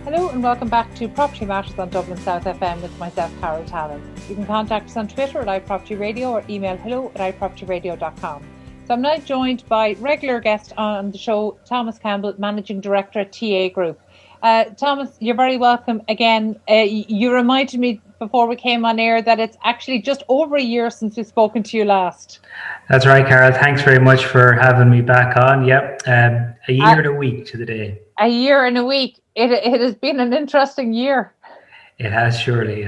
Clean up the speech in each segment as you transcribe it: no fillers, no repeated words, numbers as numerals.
Hello and welcome back to Property Matters on Dublin South FM with myself, Carol Tallon. You can contact us on Twitter at iPropertyRadio or email hello@iPropertyRadio.com. So I'm now joined by regular guest on the show, Thomas Campbell, Managing Director at TA Group. Thomas, you're very welcome again. You reminded me before we came on air that it's actually just over a year since we've spoken to you last. That's right, Carol. Thanks very much for having me back on. Yep, a year and a week to the day. A year and a week. It has been an interesting year. It has surely.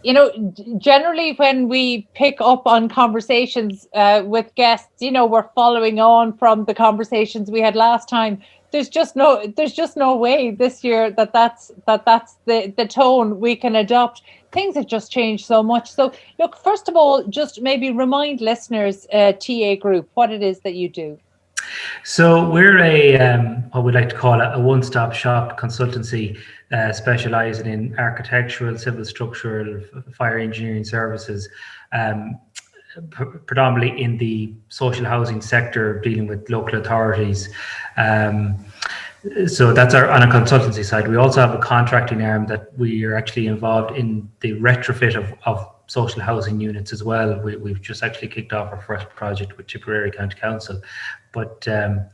You know, generally when we pick up on conversations with guests, you know, we're following on from the conversations we had last time. There's just no way this year that's the tone we can adopt. Things have just changed so much. So look, first of all, just maybe remind listeners, TA Group, what it is that you do. So we're what we like to call a one-stop shop consultancy, specialising in architectural, civil structural, fire engineering services, predominantly in the social housing sector, dealing with local authorities. So that's on a consultancy side. We also have a contracting arm that we are actually involved in the retrofit of social housing units as well. We've just actually kicked off our first project with Tipperary County Council. But a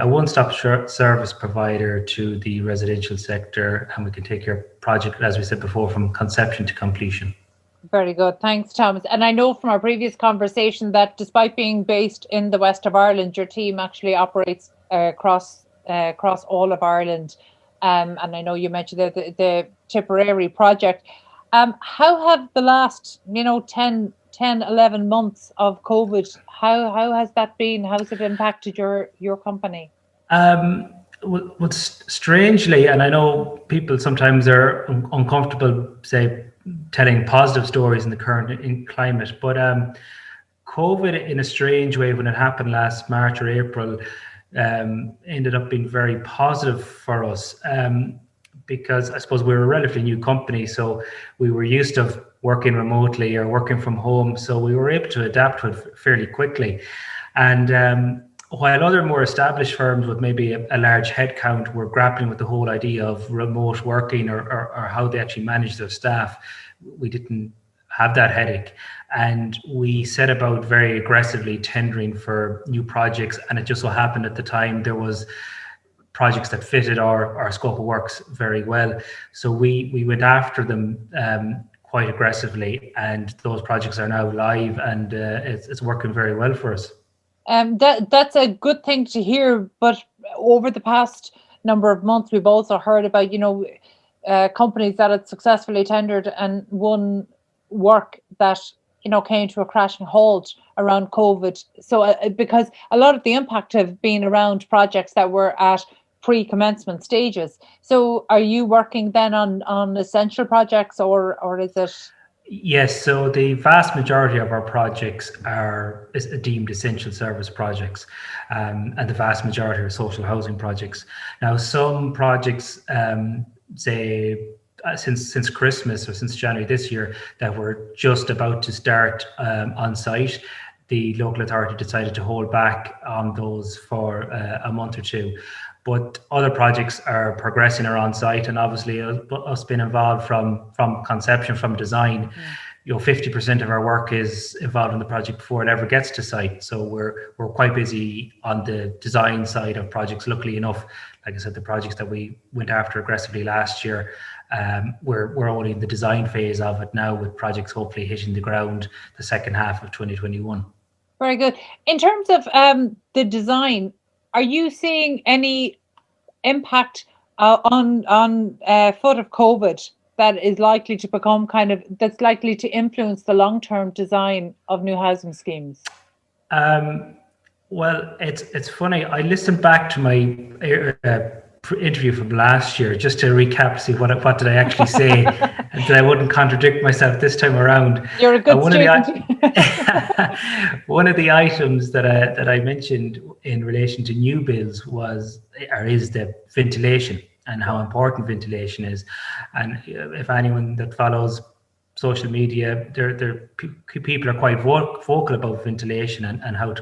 one-stop service provider to the residential sector, and we can take your project, as we said before, from conception to completion. Very good. Thanks, Thomas. And I know from our previous conversation that despite being based in the west of Ireland, your team actually operates across all of Ireland. And I know you mentioned the Tipperary project. How have the last, 10, 11 months of COVID, how has that been? How has it impacted your company? What's strangely, and I know people sometimes are uncomfortable, say, telling positive stories in the current climate, but COVID, in a strange way, when it happened last March or April, ended up being very positive for us. Because I suppose we're a relatively new company, so we were used to working remotely or working from home, so we were able to adapt to it fairly quickly. And while other more established firms with maybe a large headcount were grappling with the whole idea of remote working or how they actually manage their staff, we didn't have that headache. And we set about very aggressively tendering for new projects, and it just so happened at the time there was projects that fitted our scope of works very well. So we went after them quite aggressively, and those projects are now live, and it's working very well for us. That's a good thing to hear. But over the past number of months, we've also heard about, companies that had successfully tendered and won work that, came to a crashing halt around COVID. So because a lot of the impact have been around projects that were at pre-commencement stages. So are you working then on essential projects or is it? Yes, so the vast majority of our projects are deemed essential service projects, and the vast majority are social housing projects. Now, some projects, say, since Christmas or since January this year, that were just about to start on site, the local authority decided to hold back on those for a month or two. But other projects are progressing or on site, and obviously us being involved from conception, from design, 50% of our work is involved in the project before it ever gets to site. So we're quite busy on the design side of projects. Luckily enough, like I said, the projects that we went after aggressively last year, we're only in the design phase of it now, with projects hopefully hitting the ground the second half of 2021. Very good. In terms of the design, are you seeing any impact on foot of COVID that is likely to become that's likely to influence the long-term design of new housing schemes? Well, it's funny. I listened back to my interview from last year just to recap, see what did I actually say, and that I wouldn't contradict myself this time around. You're a good student. One of the items that I mentioned in relation to new builds is the ventilation and how important ventilation is. And if anyone that follows social media, people are quite vocal about ventilation and how it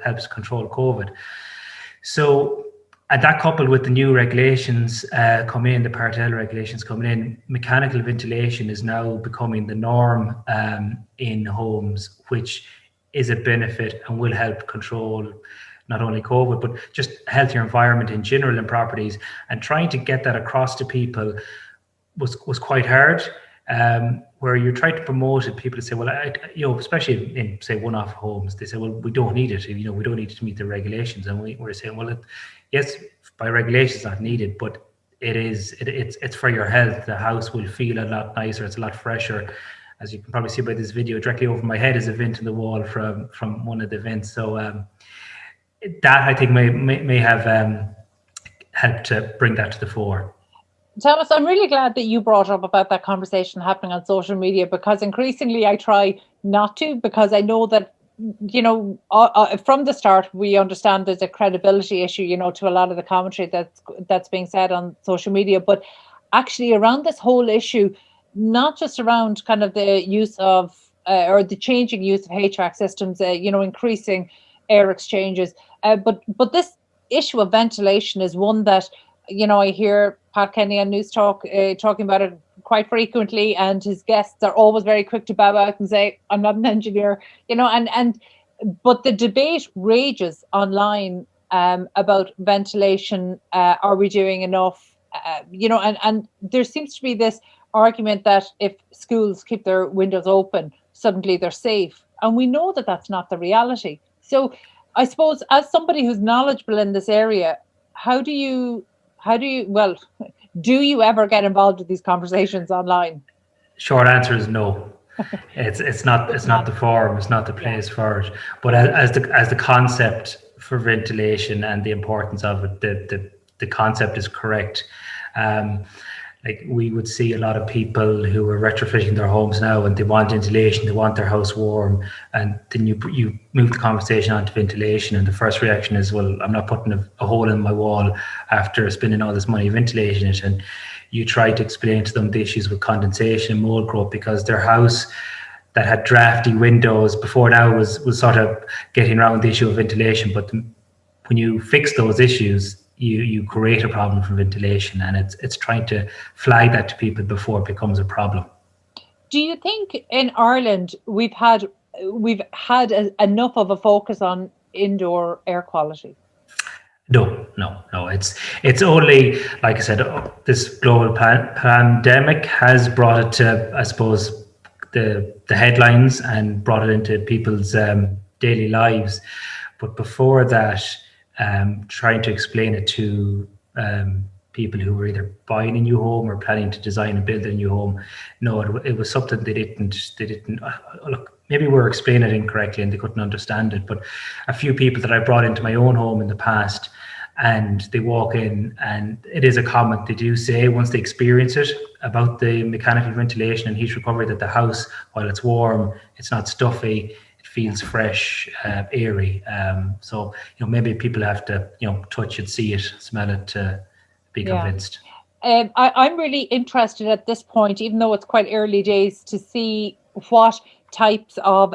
helps control COVID. So And that coupled with the new regulations come in, the Part L regulations coming in, mechanical ventilation is now becoming the norm in homes, which is a benefit and will help control not only COVID, but just a healthier environment in general in properties. And trying to get that across to people was quite hard. Where you're trying to promote it, people say, well, especially in say one-off homes, they say, well, we don't need it. We don't need it to meet the regulations. And we're saying, well, yes, by regulation, it's not needed, but it's for your health. The house will feel a lot nicer. It's a lot fresher. As you can probably see by this video, directly over my head is a vent in the wall from one of the vents. So that I think may have helped to bring that to the fore. Thomas, I'm really glad that you brought up about that conversation happening on social media, because increasingly I try not to, because I know that, from the start, we understand there's a credibility issue, to a lot of the commentary that's being said on social media. But actually around this whole issue, not just around kind of the use of or the changing use of HVAC systems, increasing air exchanges, but this issue of ventilation is one that, I hear Pat Kenny on News Talk talking about it quite frequently, and his guests are always very quick to bow out and say, I'm not an engineer, but the debate rages online about ventilation. Are we doing enough? And there seems to be this argument that if schools keep their windows open, suddenly they're safe. And we know that that's not the reality. So I suppose, as somebody who's knowledgeable in this area, do you ever get involved with these conversations online? Short answer is no. It's not the forum, it's not the place for it. But as the concept for ventilation and the importance of it, the concept is correct. Like we would see a lot of people who are retrofitting their homes now, and they want ventilation, they want their house warm, and then you move the conversation onto ventilation, and the first reaction is, well, I'm not putting a hole in my wall after spending all this money ventilating it. And you try to explain to them the issues with condensation and mold growth, because their house that had drafty windows before now was sort of getting around the issue of ventilation. But when you fix those issues, you create a problem for ventilation, and it's trying to flag that to people before it becomes a problem. Do you think in Ireland we've had enough of a focus on indoor air quality? No. It's only, like I said, this global pandemic has brought it to, I suppose, the headlines and brought it into people's daily lives. But before that, trying to explain it to people who were either buying a new home or planning to design and build a new home, no, it was something they didn't look, maybe we're explaining it incorrectly and they couldn't understand it. But a few people that I brought into my own home in the past, and they walk in, and it is a comment they do say once they experience it about the mechanical ventilation and heat recovery, that the house, while it's warm, it's not stuffy, feels fresh, airy. So maybe people have to touch it, see it, smell it to be convinced. I'm really interested at this point, even though it's quite early days, to see what types of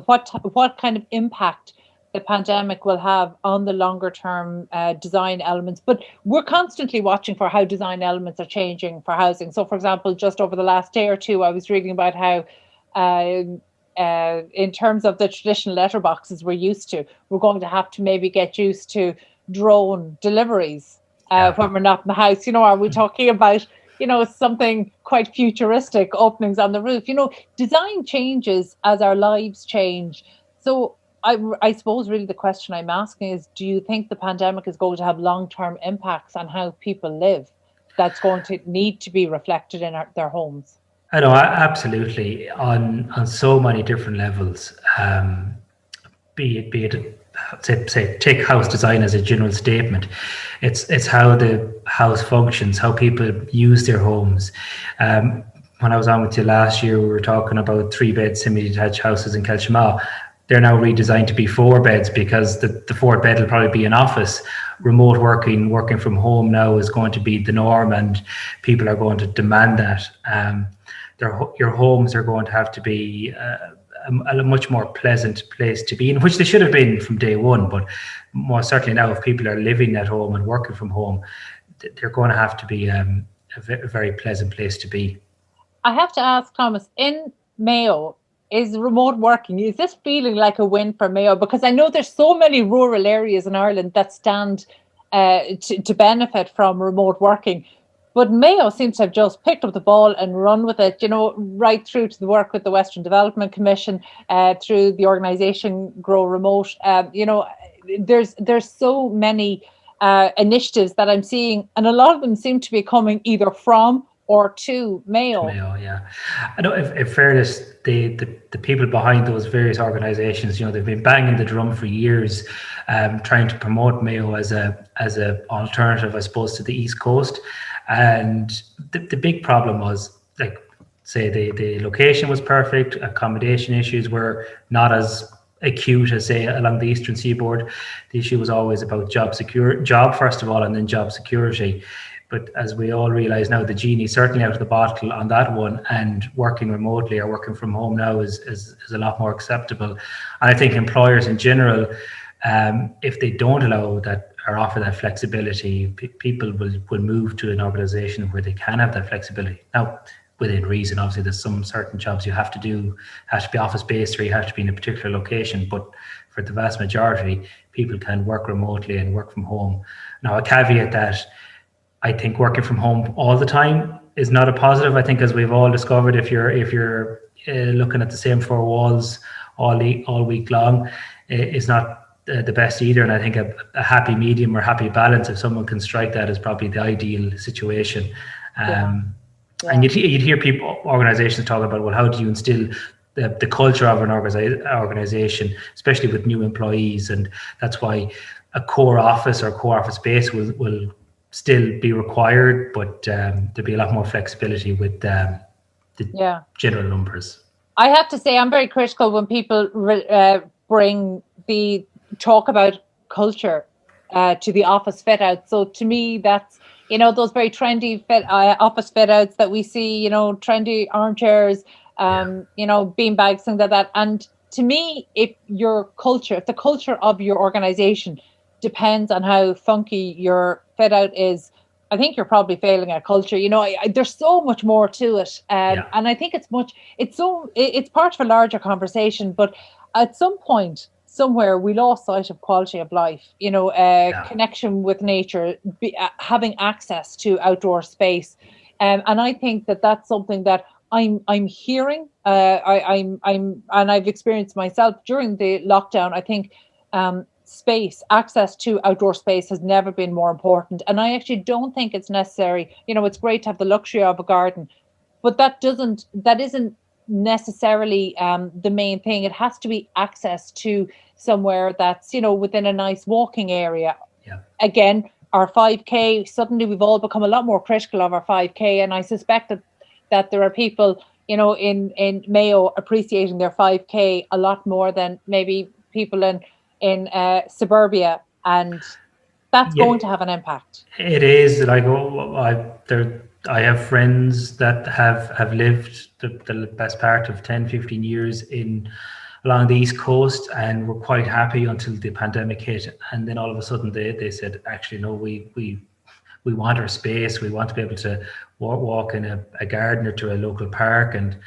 what kind of impact the pandemic will have on the longer term design elements. But we're constantly watching for how design elements are changing for housing. So, for example, just over the last day or two, I was reading about how in terms of the traditional letterboxes we're used to, we're going to have to maybe get used to drone deliveries when we're not in the house. Are we talking about, something quite futuristic, openings on the roof? Design changes as our lives change. So I suppose really the question I'm asking is, do you think the pandemic is going to have long-term impacts on how people live that's going to need to be reflected in their homes? I know, absolutely, on so many different levels. Be it say take house design as a general statement. It's how the house functions, how people use their homes. When I was on with you last year, we were talking about 3-bed semi-detached houses in Kelchamaw. They're now redesigned to be 4 beds, because the fourth bed will probably be an office. Remote working from home now is going to be the norm, and people are going to demand that. Your homes are going to have to be a much more pleasant place to be in, which they should have been from day one. But more certainly now, if people are living at home and working from home, they're going to have to be a very pleasant place to be. I have to ask, Thomas, in Mayo, is remote working, is this feeling like a win for Mayo? Because I know there's so many rural areas in Ireland that stand to benefit from remote working. But Mayo seems to have just picked up the ball and run with it, right through to the work with the Western Development Commission, through the organisation Grow Remote. There's so many initiatives that I'm seeing, and a lot of them seem to be coming either from or to Mayo. Yeah. I know, in fairness, the people behind those various organisations, they've been banging the drum for years, trying to promote Mayo as a alternative, I suppose, to the East Coast. And the big problem was, like, say, the location was perfect, accommodation issues were not as acute as, say, along the Eastern Seaboard. The issue was always about job first of all, and then job security. But as we all realise now, the genie's certainly out of the bottle on that one, and working remotely or working from home now is a lot more acceptable. And I think employers in general, if they don't allow that or offer that flexibility, people will move to an organisation where they can have that flexibility. Now, within reason, obviously, there's some certain jobs you have to be office-based, or you have to be in a particular location. But for the vast majority, people can work remotely and work from home. Now, a caveat that I think working from home all the time is not a positive. I think, as we've all discovered, if you're looking at the same four walls all week long, it's not the best either. And I think a happy medium or happy balance, if someone can strike that, is probably the ideal situation. And you'd hear organizations talk about, well, how do you instill the culture of an organization, especially with new employees? And that's why a core office or core office space will still be required, but there'll be a lot more flexibility with the general numbers. I have to say, I'm very critical when people bring the talk about culture to the office fit out. So to me, that's, those very trendy office fit outs that we see, trendy armchairs, beanbags, things like that. And to me, if the culture of your organization depends on how funky your fit out is, I think you're probably failing at culture. There's so much more to it. And I think it's part of a larger conversation, but at some point, somewhere, we lost sight of quality of life, connection with nature, having access to outdoor space. And I think that that's something that I'm hearing, and I've experienced myself during the lockdown. I think, access to outdoor space has never been more important. And I actually don't think it's necessary. It's great to have the luxury of a garden, but that isn't necessarily the main thing. It has to be access to somewhere that's, within a nice walking area. Yeah. Again, our 5K, suddenly we've all become a lot more critical of our 5K. And I suspect that there are people, in Mayo appreciating their 5K a lot more than maybe people in suburbia, and that's going to have an impact. It is. Like, I have friends that have lived the best part of 10, 15 years along the East Coast, and were quite happy until the pandemic hit. And then all of a sudden they said, actually, no, we want our space. We want to be able to walk in a garden or to a local park. And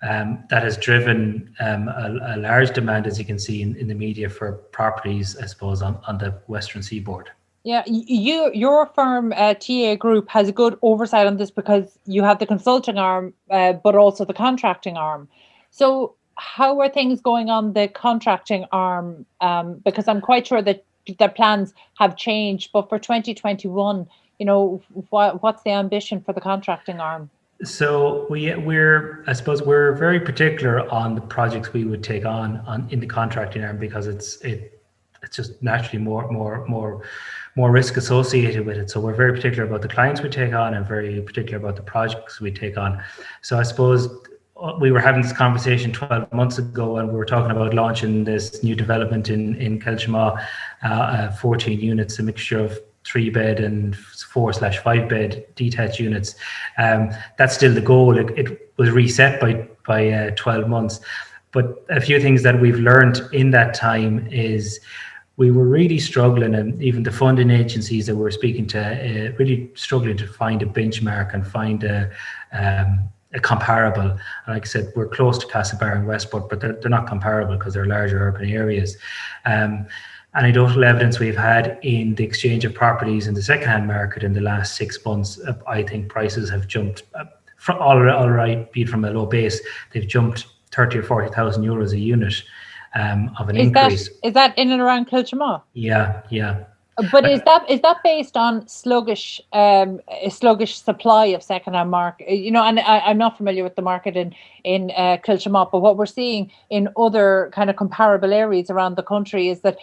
that has driven a large demand, as you can see in the media, for properties, I suppose, on the Western Seaboard. Yeah, your firm, TA Group, has a good oversight on this because you have the consulting arm, but also the contracting arm. So how are things going on the contracting arm? Because I'm quite sure that the plans have changed, but for 2021, what's the ambition for the contracting arm? So we're very particular on the projects we would take on in the contracting arm, because it's just naturally more risk associated with it. So we're very particular about the clients we take on, and very particular about the projects we take on. So I suppose we were having this conversation 12 months ago, and we were talking about launching this new development in Kelchma, 14 units, a mixture of 3-bed and 4/5-bed detached units. That's still the goal. It was reset by 12 months. But a few things that we've learned in that time is we were really struggling, and even the funding agencies that we're speaking to really struggling to find a benchmark and find a comparable. And like I said, we're close to Castlebar and Westport, but they're not comparable because they're larger urban areas. Anecdotal evidence we've had in the exchange of properties in the second-hand market in the last 6 months, I think prices have jumped from all right, be it from a low base, they've jumped 30 or 40,000 euros a unit of an increase. Is that in and around Kiltimagh? Yeah. But is that based on sluggish supply of second-hand market? And I'm not familiar with the market in Kiltimagh, but what we're seeing in other kind of comparable areas around the country is that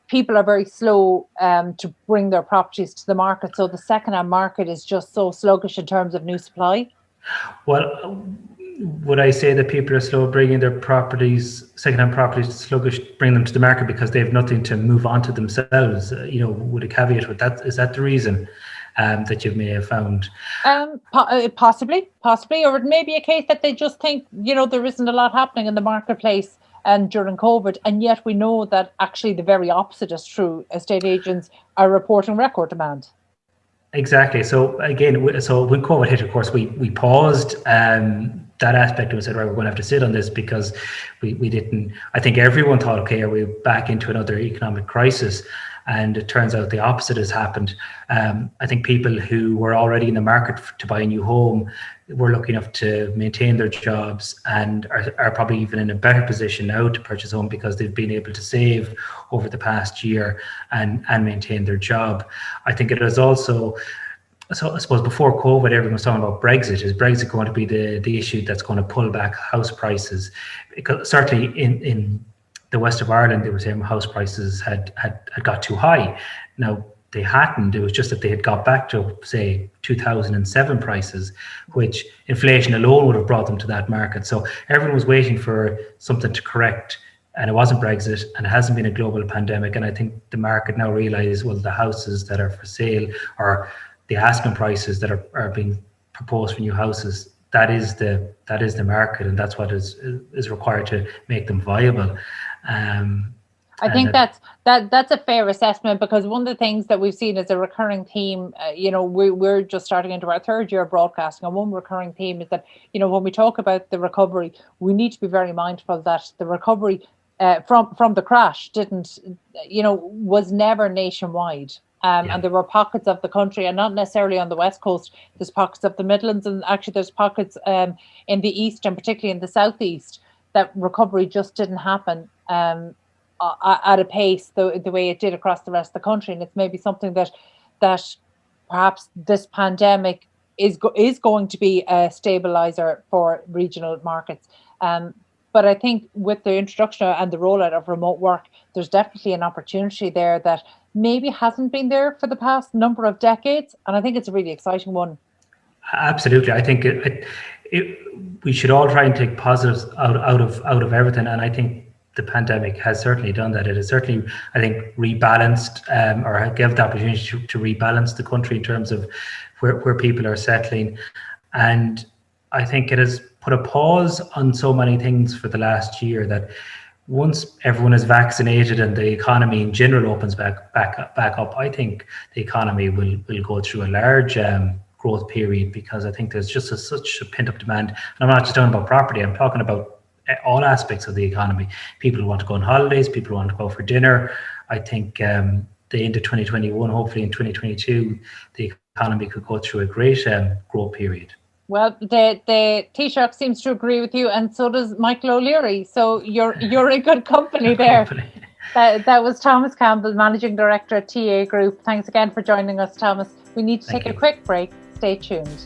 people are very slow to bring their properties to the market. So the second-hand market is just so sluggish in terms of new supply. Well, would I say that people are slow bringing their properties, second-hand properties, sluggish, bring them to the market because they have nothing to move on to themselves? With a caveat with that, is that the reason that you may have found? Possibly, or it may be a case that they just think, there isn't a lot happening in the marketplace and during COVID, and yet we know that actually the very opposite is true. Estate agents are reporting record demand. Exactly. So again, when COVID hit, of course, we paused that aspect and said, right, we're going to have to sit on this because we didn't. I think everyone thought, okay, are we back into another economic crisis? And it turns out the opposite has happened. I think people who were already in the market to buy a new home were lucky enough to maintain their jobs and are probably even in a better position now to purchase a home because they've been able to save over the past year and maintain their job. I think it is also, so I suppose before COVID, everyone was talking about Brexit. Is Brexit going to be the issue that's going to pull back house prices? Because certainly in the west of Ireland, they were saying house prices had got too high. Now, they hadn't. It was just that they had got back to, say, 2007 prices, which inflation alone would have brought them to that market. So everyone was waiting for something to correct, and it wasn't Brexit, and it hasn't been a global pandemic. And I think the market now realises, well, the houses that are for sale or the asking prices that are being proposed for new houses, that is the market, and that's what is required to make them viable. I think that's a fair assessment, because one of the things that we've seen as a recurring theme, we're just starting into our third year of broadcasting, and one recurring theme is that, when we talk about the recovery, we need to be very mindful that the recovery from the crash was never nationwide. And there were pockets of the country, and not necessarily on the West Coast. There's pockets of the Midlands, and actually there's pockets in the East, and particularly in the Southeast, that recovery just didn't happen at a pace the way it did across the rest of the country. And it's maybe something that perhaps this pandemic is going to be a stabilizer for regional markets. But I think with the introduction and the rollout of remote work, there's definitely an opportunity there that maybe hasn't been there for the past number of decades. And I think it's a really exciting one. Absolutely. I think we should all try and take positives out of everything. And I think the pandemic has certainly done that. It has certainly, I think, rebalanced or gave the opportunity to rebalance the country in terms of where people are settling. And I think it has put a pause on so many things for the last year, that once everyone is vaccinated and the economy in general opens back up, I think the economy will go through a large growth period, because I think there's just such a pent-up demand. And I'm not just talking about property, I'm talking about all aspects of the economy. People want to go on holidays, people want to go for dinner. I think the end of 2021, hopefully in 2022, the economy could go through a great growth period. Well, the Taoiseach seems to agree with you, and so does Michael O'Leary. So you're in good company there. That was Thomas Campbell, Managing Director at TA Group. Thanks again for joining us, Thomas. We need to take a quick break. Stay tuned.